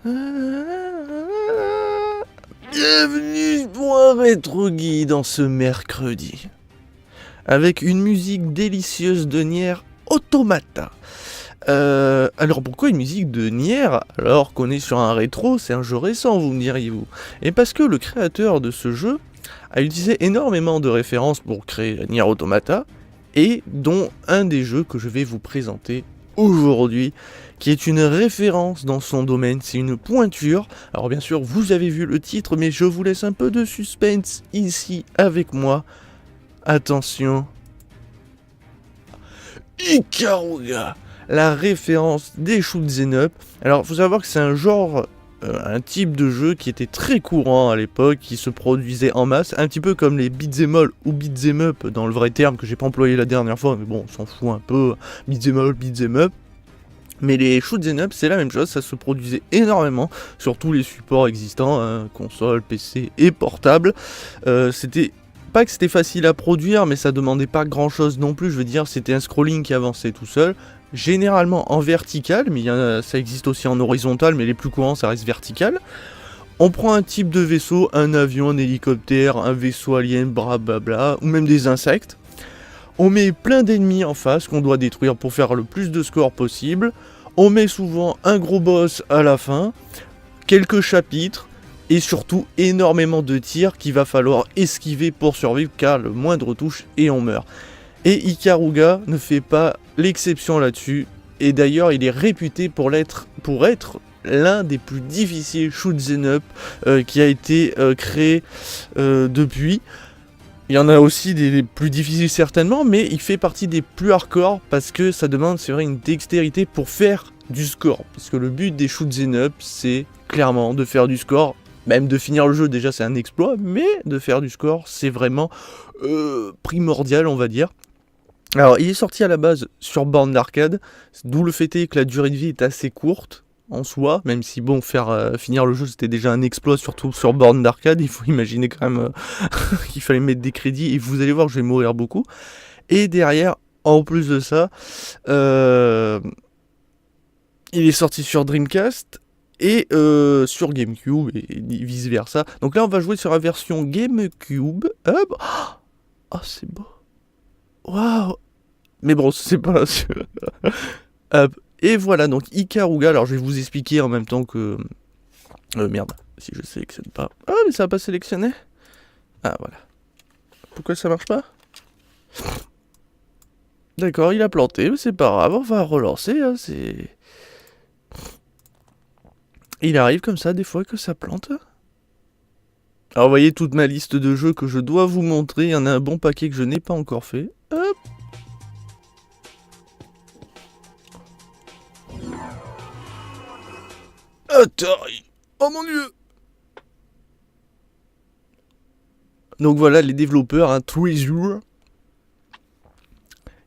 Bienvenue pour un rétro guide en ce mercredi. Avec une musique délicieuse de Nier Automata. Alors pourquoi une musique de Nier alors qu'on est sur un rétro, c'est un jeu récent, vous me diriez-vous? Et parce que le créateur de ce jeu a utilisé énormément de références pour créer Nier Automata, et dont un des jeux que je vais vous présenter aujourd'hui, qui est une référence dans son domaine, c'est une pointure. Alors bien sûr, vous avez vu le titre, mais je vous laisse un peu de suspense ici avec moi. Attention. Ikaruga, la référence des shoot'em up. Alors, faut savoir que c'est un genre, un type de jeu qui était très courant à l'époque, qui se produisait en masse, un petit peu comme les beat'em all ou beat'em up dans le vrai terme que j'ai pas employé la dernière fois, mais bon, on s'en fout un peu, beat'em all, beat'em up. Mais les shoot'em up, c'est la même chose, ça se produisait énormément sur tous les supports existants, hein, console, PC et portable. C'était pas que c'était facile à produire, mais ça demandait pas grand chose non plus. Je veux dire, c'était un scrolling qui avançait tout seul, généralement en vertical, mais ça existe aussi en horizontal, mais les plus courants ça reste vertical. On prend un type de vaisseau, un avion, un hélicoptère, un vaisseau alien, blablabla, ou même des insectes. On met plein d'ennemis en face qu'on doit détruire pour faire le plus de score possible. On met souvent un gros boss à la fin, quelques chapitres, et surtout énormément de tirs qu'il va falloir esquiver pour survivre, car le moindre touche et on meurt. Et Ikaruga ne fait pas l'exception là-dessus, et d'ailleurs il est réputé pour être l'un des plus difficiles shoot'em up qui a été créé depuis. Il y en a aussi des plus difficiles certainement, mais il fait partie des plus hardcore parce que ça demande, c'est vrai, une dextérité pour faire du score. Parce que le but des shoot'em up, c'est clairement de faire du score. Même de finir le jeu, déjà c'est un exploit, mais de faire du score, c'est vraiment primordial, on va dire. Alors, il est sorti à la base sur borne d'arcade, d'où le fait est que la durée de vie est assez courte en soi, même si bon, finir le jeu c'était déjà un exploit, surtout sur borne d'arcade. Il faut imaginer quand même qu'il fallait mettre des crédits, et vous allez voir que je vais mourir beaucoup. Et derrière, en plus de ça, il est sorti sur Dreamcast et sur GameCube et vice versa. Donc là on va jouer sur la version GameCube. Hop. Oh, c'est beau. Waouh. Mais bon, c'est pas sûr. Hop. Et voilà, donc Ikaruga, alors je vais vous expliquer en même temps que... merde, si je sélectionne pas... Ah, mais ça va pas sélectionner. Ah, voilà. Pourquoi ça marche pas? D'accord, il a planté, mais c'est pas grave, on va relancer, hein, c'est... Il arrive comme ça des fois que ça plante. Alors vous voyez toute ma liste de jeux que je dois vous montrer, il y en a un bon paquet que je n'ai pas encore fait. Hop. Atari. Oh mon dieu. Donc voilà les développeurs, hein, Treasure,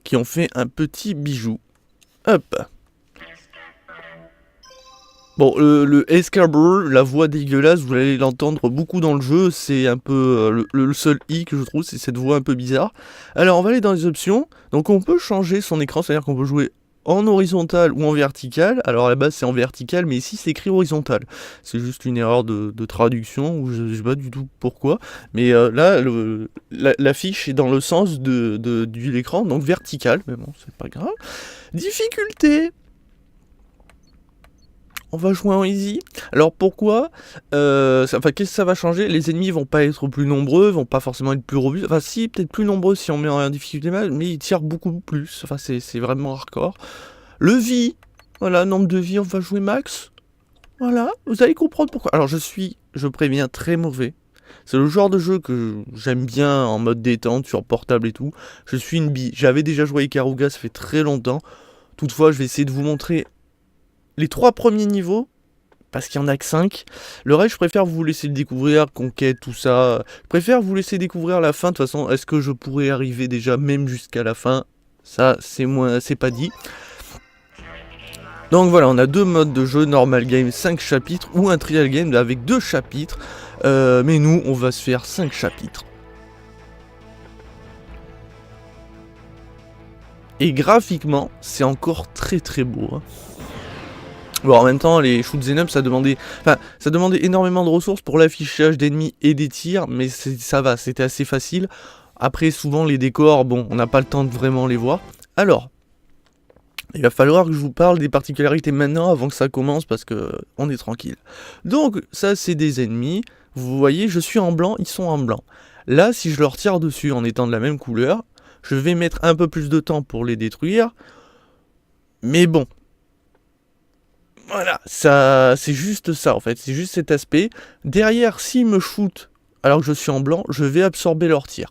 qui ont fait un petit bijou. Hop. Bon, le Excalibur, la voix dégueulasse, vous allez l'entendre beaucoup dans le jeu, c'est un peu le seul i que je trouve, c'est cette voix un peu bizarre. Alors on va aller dans les options, donc on peut changer son écran, c'est-à-dire qu'on peut jouer en horizontal ou en vertical. Alors à la base c'est en vertical, mais ici c'est écrit horizontal. C'est juste une erreur de traduction, ou je sais pas du tout pourquoi. Mais là, la fiche est dans le sens de l'écran, donc vertical, mais bon, c'est pas grave. Difficulté. On va jouer en easy. Alors pourquoi qu'est-ce que ça va changer? Les ennemis vont pas être plus nombreux, vont pas forcément être plus robustes. Enfin si, peut-être plus nombreux si on met en difficulté mal, mais ils tirent beaucoup plus. Enfin c'est vraiment hardcore. Le vie, voilà, nombre de vie, on va jouer max. Voilà, vous allez comprendre pourquoi. Alors je préviens, très mauvais. C'est le genre de jeu que j'aime bien en mode détente, sur portable et tout. Je suis une bille. J'avais déjà joué à Ikaruga, ça fait très longtemps. Toutefois, je vais essayer de vous montrer les 3 premiers niveaux, parce qu'il y en a que 5. Le reste, je préfère vous laisser le découvrir, conquête, tout ça. Je préfère vous laisser découvrir la fin. De toute façon, est-ce que je pourrais arriver déjà même jusqu'à la fin? Ça, c'est pas dit. Donc voilà, on a 2 modes de jeu, normal game, 5 chapitres, ou un trial game avec 2 chapitres. Mais nous, on va se faire 5 chapitres. Et graphiquement, c'est encore très très beau, hein. Bon, en même temps, les shoots 'em up, ça demandait énormément de ressources pour l'affichage d'ennemis et des tirs, mais ça va, c'était assez facile. Après, souvent, les décors, bon, on n'a pas le temps de vraiment les voir. Alors, il va falloir que je vous parle des particularités maintenant, avant que ça commence, parce que on est tranquille. Donc, ça, c'est des ennemis. Vous voyez, je suis en blanc, ils sont en blanc. Là, si je leur tire dessus en étant de la même couleur, je vais mettre un peu plus de temps pour les détruire. Mais bon. Voilà, ça, c'est juste ça en fait, c'est juste cet aspect. Derrière, s'ils me shootent alors que je suis en blanc, je vais absorber leur tir.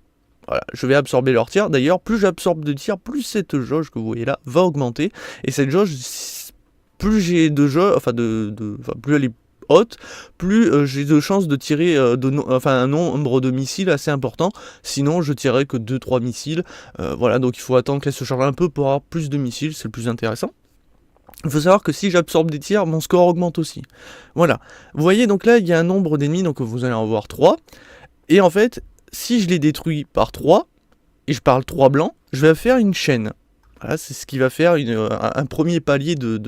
Voilà, je vais absorber leur tir. D'ailleurs, plus j'absorbe de tir, plus cette jauge que vous voyez là va augmenter. Et cette jauge, plus j'ai de jauge, plus elle est haute, plus j'ai de chances de tirer un nombre de missiles assez important. Sinon, je tirerai que 2-3 missiles. Voilà, donc il faut attendre qu'elle se charge un peu pour avoir plus de missiles, c'est le plus intéressant. Il faut savoir que si j'absorbe des tirs, mon score augmente aussi. Voilà. Vous voyez, donc là, il y a un nombre d'ennemis, donc vous allez en voir 3. Et en fait, si je les détruis par 3, et je parle 3 blancs, je vais faire une chaîne. Voilà, c'est ce qui va faire un premier palier de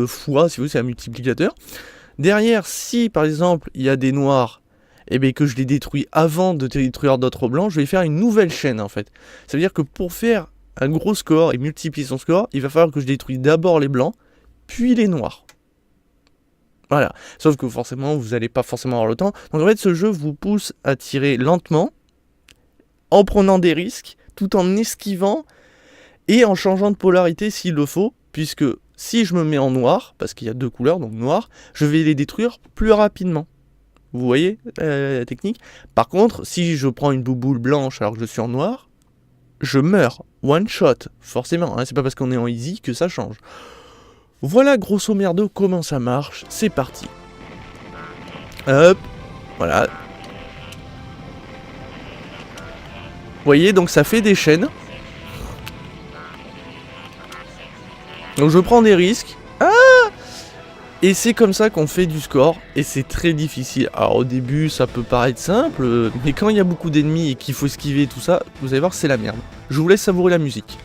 fois, si vous voulez, c'est un multiplicateur. Derrière, si par exemple, il y a des noirs, et bien que je les détruis avant de détruire d'autres blancs, je vais faire une nouvelle chaîne, en fait. Ça veut dire que pour faire un gros score et multiplier son score, il va falloir que je détruise d'abord les blancs, puis les noirs. Voilà. Sauf que forcément, vous n'allez pas forcément avoir le temps. Donc en fait, ce jeu vous pousse à tirer lentement, en prenant des risques, tout en esquivant et en changeant de polarité s'il le faut, puisque si je me mets en noir, parce qu'il y a 2 couleurs, donc noir, je vais les détruire plus rapidement. Vous voyez la technique? Par contre, si je prends une bouboule blanche alors que je suis en noir, je meurs, one shot, forcément, hein, c'est pas parce qu'on est en easy que ça change. Voilà grosso merdo comment ça marche, c'est parti. Hop, voilà. Vous voyez, donc ça fait des chaînes. Donc je prends des risques. Ah! Et c'est comme ça qu'on fait du score, et c'est très difficile. Alors au début ça peut paraître simple, mais quand il y a beaucoup d'ennemis et qu'il faut esquiver tout ça, vous allez voir c'est la merde. Je vous laisse savourer la musique.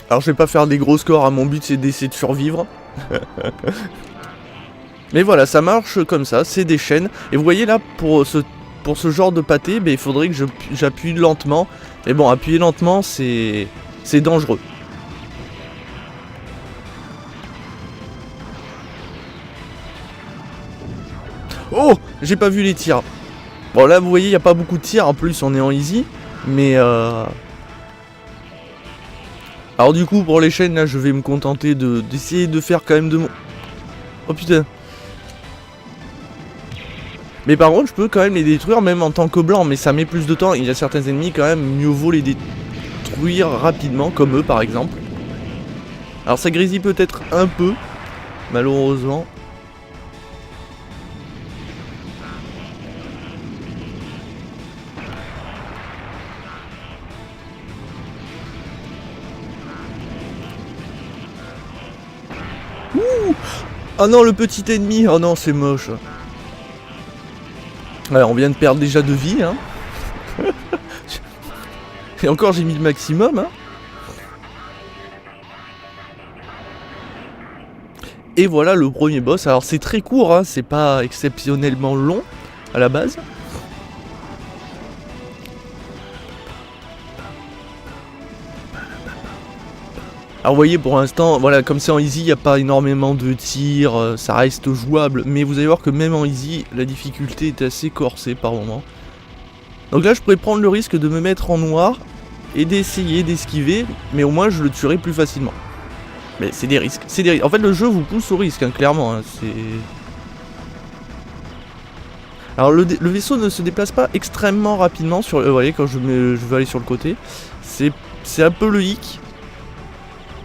Alors je vais pas faire des gros scores, hein, mon but c'est d'essayer de survivre. Mais voilà, ça marche comme ça, c'est des chaînes. Et vous voyez là, pour ce genre de pâté, il faudrait que j'appuie lentement. Mais bon, appuyer lentement, c'est dangereux. Oh, j'ai pas vu les tirs. Bon là, vous voyez, il n'y a pas beaucoup de tirs, en plus on est en easy. Mais alors du coup, pour les chaînes, là, je vais me contenter d'essayer de faire quand même de mon... Oh putain. Mais par contre, je peux quand même les détruire, même en tant que blanc, mais ça met plus de temps. Il y a certains ennemis, quand même, mieux vaut les détruire rapidement, comme eux, par exemple. Alors ça grésille peut-être un peu, malheureusement. Ouh! Oh non, le petit ennemi! Oh non, c'est moche. Alors, on vient de perdre déjà de vie, hein. Et encore, j'ai mis le maximum, hein. Et voilà le premier boss. Alors, c'est très court, hein. C'est pas exceptionnellement long, à la base. Alors vous voyez, pour l'instant, voilà, comme c'est en easy, il n'y a pas énormément de tirs, ça reste jouable, mais vous allez voir que même en easy, la difficulté est assez corsée par moment. Donc là, je pourrais prendre le risque de me mettre en noir et d'essayer d'esquiver, mais au moins je le tuerai plus facilement. Mais c'est des risques, c'est des risques. En fait, le jeu vous pousse au risque, hein, clairement, hein, c'est... Alors le vaisseau ne se déplace pas extrêmement rapidement sur... vous voyez, quand je vais aller sur le côté, c'est un peu le hic.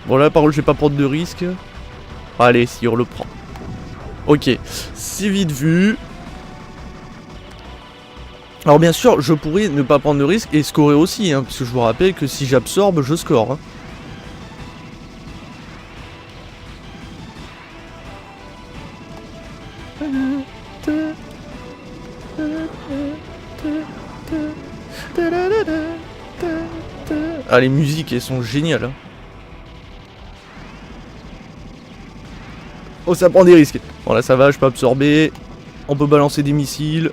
Bon là par contre je vais pas prendre de risque. Allez, si on le prend. Ok, c'est vite vu. Alors bien sûr, je pourrais ne pas prendre de risque et scorer aussi, hein, parce que je vous rappelle que si j'absorbe, je score. Hein. Ah, les musiques, elles sont géniales. Hein. Oh, ça prend des risques. Bon, là, ça va, je peux absorber. On peut balancer des missiles.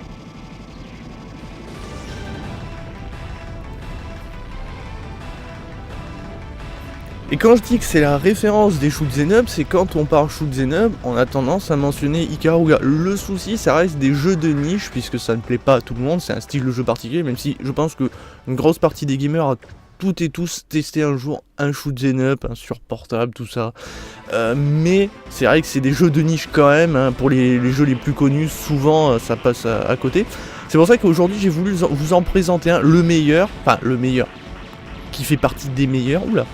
Et quand je dis que c'est la référence des shoot'em up, c'est quand on parle shoot'em up, on a tendance à mentionner Ikaruga. Le souci, ça reste des jeux de niche, puisque ça ne plaît pas à tout le monde, c'est un style de jeu particulier, même si je pense que une grosse partie des gamers a toutes et tous testé un jour un shoot'em up, un sur portable, tout ça. Mais c'est vrai que c'est des jeux de niche quand même, hein, pour les jeux les plus connus, souvent ça passe à côté. C'est pour ça qu'aujourd'hui j'ai voulu vous en présenter un, le meilleur, qui fait partie des meilleurs, oula.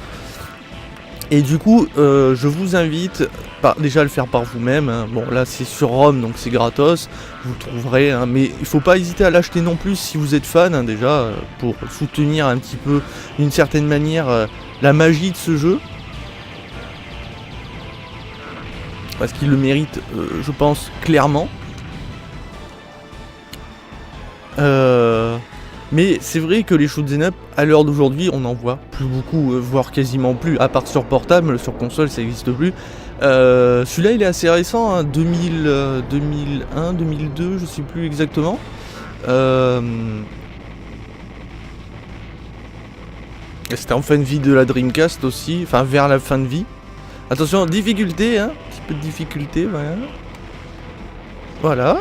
Et du coup, je vous invite déjà à le faire par vous-même. Hein. Bon, là, c'est sur ROM, donc c'est gratos. Vous le trouverez. Hein. Mais il ne faut pas hésiter à l'acheter non plus si vous êtes fan, hein, déjà, pour soutenir un petit peu, d'une certaine manière, la magie de ce jeu. Parce qu'il le mérite, je pense, clairement. Mais c'est vrai que les shoot'em up, à l'heure d'aujourd'hui, on n'en voit plus beaucoup, voire quasiment plus, à part sur portable, sur console ça n'existe plus. Celui-là il est assez récent, hein, 2001, 2002, je sais plus exactement. C'était en fin de vie de la Dreamcast aussi, enfin vers la fin de vie. Attention, difficulté, hein, un petit peu de difficulté, voilà. Voilà.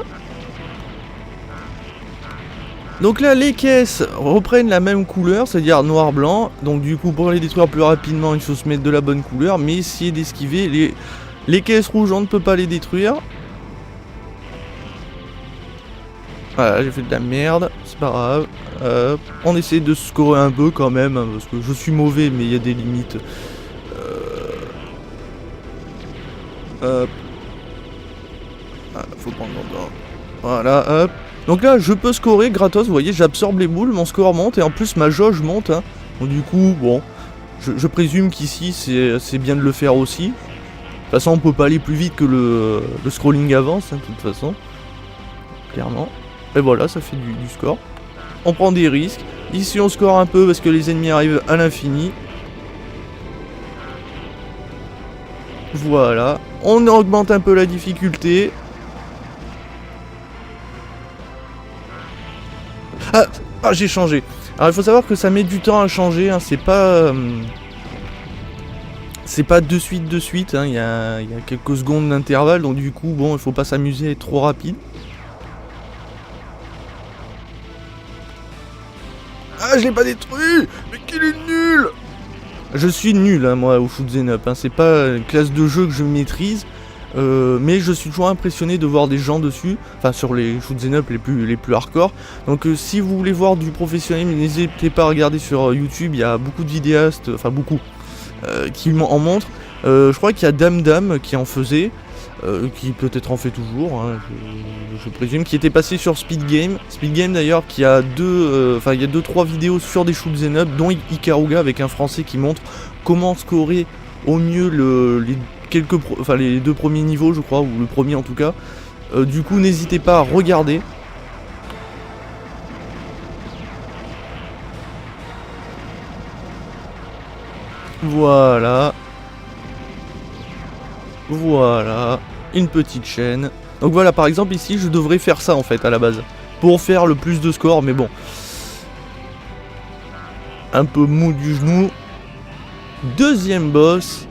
Donc là, les caisses reprennent la même couleur, c'est-à-dire noir-blanc. Donc du coup, pour les détruire plus rapidement, il faut se mettre de la bonne couleur. Mais essayer d'esquiver les caisses rouges, on ne peut pas les détruire. Voilà, j'ai fait de la merde, c'est pas grave. On essaie de scorer un peu quand même, hein, parce que je suis mauvais, mais il y a des limites. Hop. Ah, faut prendre l'endroit. Voilà, hop. Donc là, je peux scorer gratos, vous voyez, j'absorbe les boules, mon score monte, et en plus ma jauge monte. Hein. Donc du coup, bon, je présume qu'ici, c'est bien de le faire aussi. De toute façon, on peut pas aller plus vite que le scrolling avance, hein, de toute façon. Clairement. Et voilà, ça fait du score. On prend des risques. Ici, on score un peu parce que les ennemis arrivent à l'infini. Voilà. On augmente un peu la difficulté. Ah, j'ai changé. Alors il faut savoir que ça met du temps à changer, hein. C'est pas de suite, hein. Il y a quelques secondes d'intervalle, donc du coup, bon, il faut pas s'amuser à être trop rapide. Ah, je l'ai pas détruit. Mais qu'il est nul. Je suis nul, hein, moi, au shoot'em up, hein. C'est pas une classe de jeu que je maîtrise. Mais je suis toujours impressionné de voir des gens dessus, enfin sur les shoot'em up les plus hardcore. Donc si vous voulez voir du professionnel, n'hésitez pas à regarder sur YouTube, il y a beaucoup de vidéastes, enfin beaucoup, qui en montrent. Je crois qu'il y a Dame qui en faisait, qui peut-être en fait toujours, hein, je présume, qui était passé sur Speed Game d'ailleurs, qui a il y a 2-3 vidéos sur des shoot'em up, dont Ikaruga avec un français qui montre comment scorer au mieux les 2 premiers niveaux, je crois, ou le premier en tout cas. Du coup, n'hésitez pas à regarder. Voilà. Voilà. Une petite chaîne. Donc voilà, par exemple, ici, je devrais faire ça, en fait, à la base. Pour faire le plus de score, mais bon. Un peu mou du genou. Deuxième boss.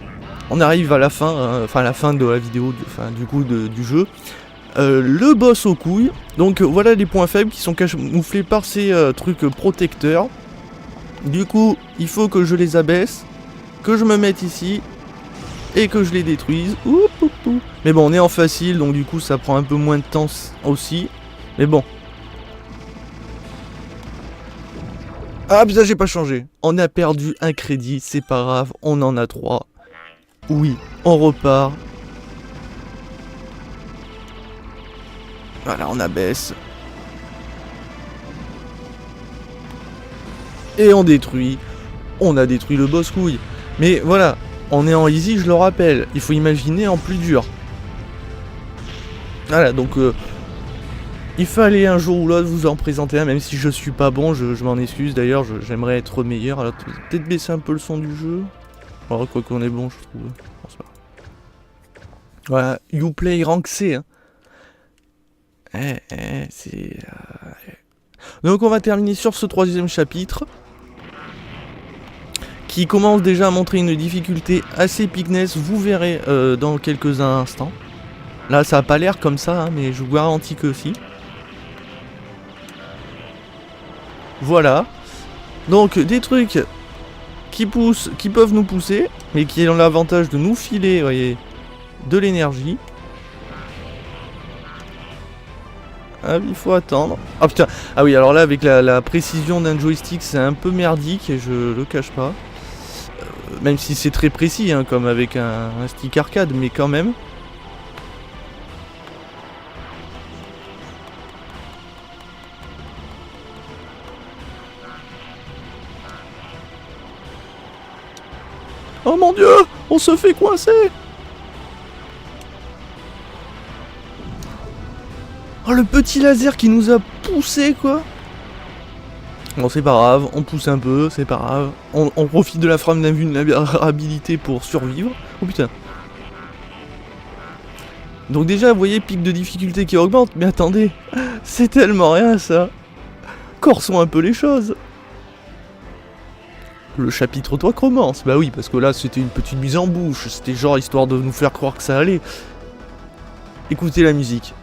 On arrive à la fin, hein, enfin à la fin de la vidéo, du jeu. Le boss aux couilles. Donc voilà les points faibles qui sont camouflés par ces trucs protecteurs. Du coup, il faut que je les abaisse, que je me mette ici et que je les détruise. Mais bon, on est en facile, donc du coup ça prend un peu moins de temps aussi. Mais bon. Ah putain, j'ai pas changé. On a perdu un crédit, c'est pas grave, on en a 3. Oui, on repart. Voilà, on abaisse. Et on détruit. On a détruit le boss couille. Mais voilà, on est en easy, je le rappelle. Il faut imaginer en plus dur. Voilà, donc il fallait un jour ou l'autre vous en présenter un, même si je suis pas bon, je m'en excuse. D'ailleurs, j'aimerais être meilleur. Alors peut-être baisser un peu le son du jeu. Alors, quoi qu'on est bon, je trouve. Je pense pas. Voilà, Uplay rank C. Hein. C'est... Donc on va terminer sur ce 3e chapitre. Qui commence déjà à montrer une difficulté assez pignesse. Vous verrez dans quelques instants. Là, ça a pas l'air comme ça, hein, mais je vous garantis que si. Voilà. Donc, des trucs qui poussent, qui peuvent nous pousser, mais qui ont l'avantage de nous filer, vous voyez, de l'énergie. Ah, il faut attendre. Ah putain. Ah oui, alors là, avec la précision d'un joystick, c'est un peu merdique, et je le cache pas. Même si c'est très précis, hein, comme avec un stick arcade, mais quand même. Oh mon dieu, on se fait coincer. Oh, le petit laser qui nous a poussé, quoi. Bon, c'est pas grave, on pousse un peu, c'est pas grave. On profite de la frame d'invulnérabilité pour survivre. Oh putain. Donc déjà, vous voyez, pic de difficulté qui augmente. Mais attendez, c'est tellement rien, ça. Corsons un peu les choses. Le chapitre 3 commence. Bah oui, parce que là, c'était une petite mise en bouche. C'était genre histoire de nous faire croire que ça allait. Écoutez la musique.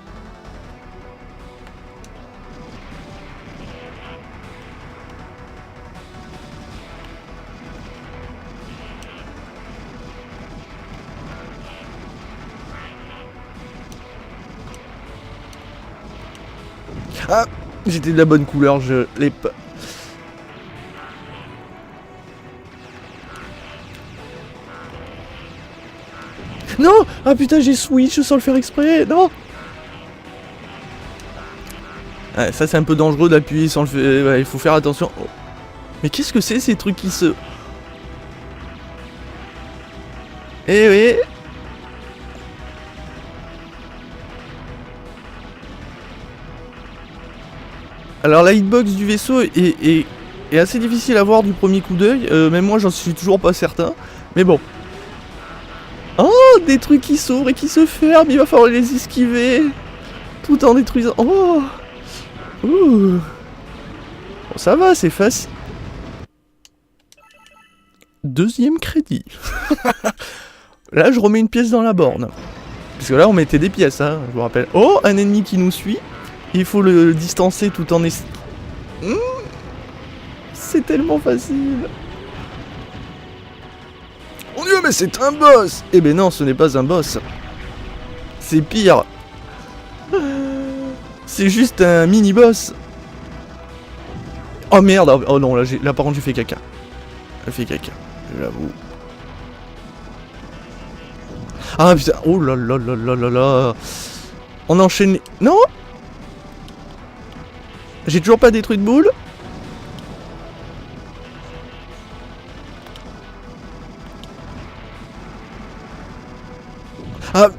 Ah, j'étais de la bonne couleur, je l'ai pas... Non! Ah putain, j'ai switch sans le faire exprès! Non! Ouais, ça c'est un peu dangereux d'appuyer sans le faire... Ouais, il faut faire attention. Oh. Mais qu'est-ce que c'est ces trucs qui se... Eh oui! Alors la hitbox du vaisseau est assez difficile à voir du premier coup d'œil. Même moi j'en suis toujours pas certain. Mais bon. Oh, des trucs qui s'ouvrent et qui se ferment, il va falloir les esquiver. Tout en détruisant... Oh. Ouh. Bon, ça va, c'est facile. 2e crédit. Là, je remets une pièce dans la borne. Parce que là, on mettait des pièces, hein, je vous rappelle. Oh, un ennemi qui nous suit. Il faut le distancer tout en... C'est tellement facile. Mon dieu, mais c'est un boss. Eh ben non, ce n'est pas un boss. C'est pire. C'est juste un mini-boss. Oh merde. Oh non, là par contre j'ai fait caca. J'ai fait caca, je l'avoue. Ah putain. Oh là là là là là là. On enchaîne... Non. J'ai toujours pas détruit de boule. Ah.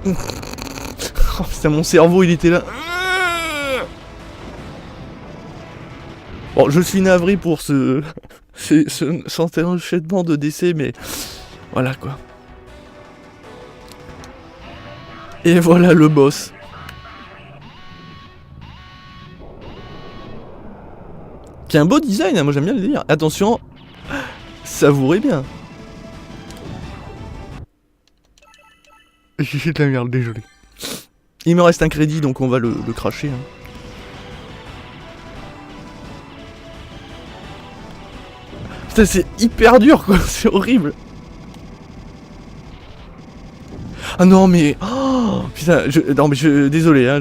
Oh putain, mon cerveau il était là. Bon, je suis navré pour ce enchaînement de décès, mais voilà quoi. Et voilà le boss. Qui a un beau design, hein, moi j'aime bien le dire. Attention, savourez bien. J'ai de la merde, désolé. Il me reste un crédit, donc on va le cracher. Hein. Putain, c'est hyper dur, quoi. C'est horrible. Ah non, mais... Oh, putain, non, mais désolé, hein,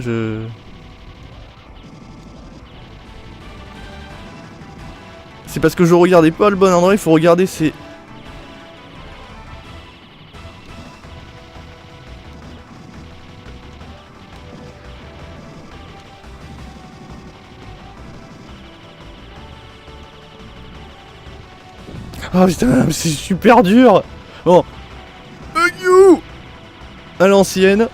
C'est parce que je regardais pas le bon endroit, il faut regarder ces... Ah putain, c'est super dur. Bon. You à l'ancienne.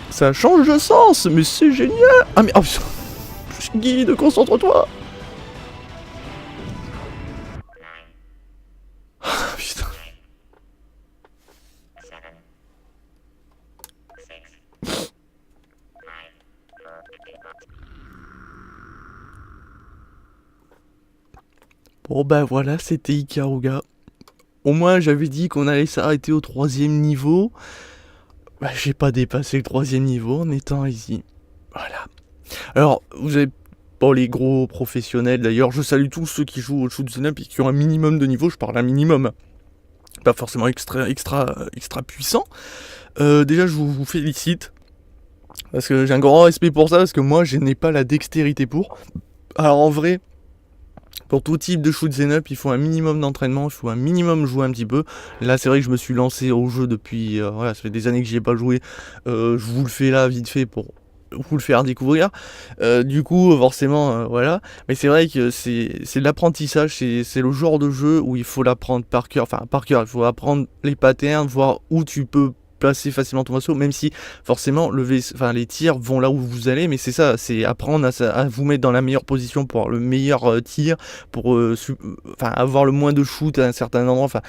Ça change de sens, mais c'est génial. Ah mais... Oh putain. Guide, concentre-toi. Ah putain. Bon bah voilà, c'était Ikaruga. Au moins j'avais dit qu'on allait s'arrêter au 3e niveau. Bah j'ai pas dépassé le 3e niveau en étant ici. Voilà. Alors, vous avez... Bon, les gros professionnels d'ailleurs, je salue tous ceux qui jouent au shoot'em up et qui ont un minimum de niveau, je parle un minimum. Pas forcément extra puissant. Déjà je vous félicite. Parce que j'ai un grand respect pour ça, parce que moi je n'ai pas la dextérité pour. Alors en vrai, pour tout type de shoot'em up, il faut un minimum d'entraînement, il faut un minimum jouer un petit peu. Là c'est vrai que je me suis lancé au jeu depuis... voilà, ça fait des années que j'y ai pas joué. Je vous le fais là vite fait pour vous le faire découvrir. Du coup forcément voilà. Mais c'est vrai que c'est de l'apprentissage, c'est le genre de jeu où il faut l'apprendre par cœur. Enfin par cœur, il faut apprendre les patterns, voir où tu peux placer facilement ton vaisseau, même si forcément les tirs vont là où vous allez, mais c'est ça, c'est apprendre à vous mettre dans la meilleure position pour avoir le meilleur tir, pour avoir le moins de shoot à un certain endroit. Enfin,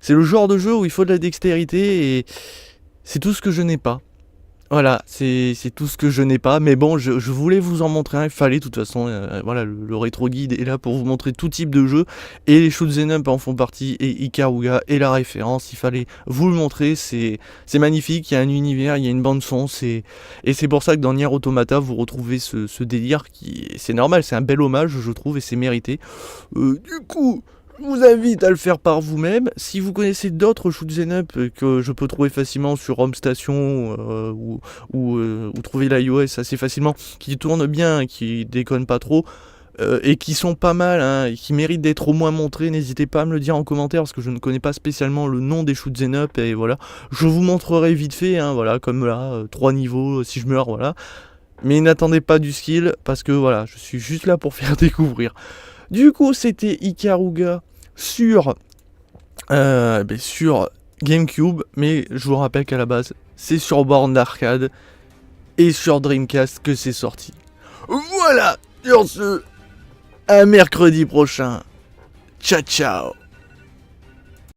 c'est le genre de jeu où il faut de la dextérité et c'est tout ce que je n'ai pas. Voilà, c'est tout ce que je n'ai pas, mais bon, je voulais vous en montrer un, il fallait, de toute façon, voilà, le rétro guide est là pour vous montrer tout type de jeu, et les shoot'em up en font partie, et Ikaruga est la référence, il fallait vous le montrer, c'est magnifique, il y a un univers, il y a une bande son, et c'est pour ça que dans Nier Automata, vous retrouvez ce délire qui, c'est normal, c'est un bel hommage, je trouve, et c'est mérité. Du coup... Je vous invite à le faire par vous-même. Si vous connaissez d'autres shoot'em up que je peux trouver facilement sur Home Station ou trouver l'iOS assez facilement, qui tournent bien, qui déconnent pas trop, et qui sont pas mal, hein, et qui méritent d'être au moins montrés, n'hésitez pas à me le dire en commentaire parce que je ne connais pas spécialement le nom des shoot'em up et voilà. Je vous montrerai vite fait, hein, voilà, comme là, 3 niveaux, si je meurs, voilà. Mais n'attendez pas du skill parce que voilà, je suis juste là pour faire découvrir. Du coup, c'était Ikaruga sur GameCube, mais je vous rappelle qu'à la base, c'est sur borne d'arcade et sur Dreamcast que c'est sorti. Voilà, sur ce, à mercredi prochain. Ciao ciao.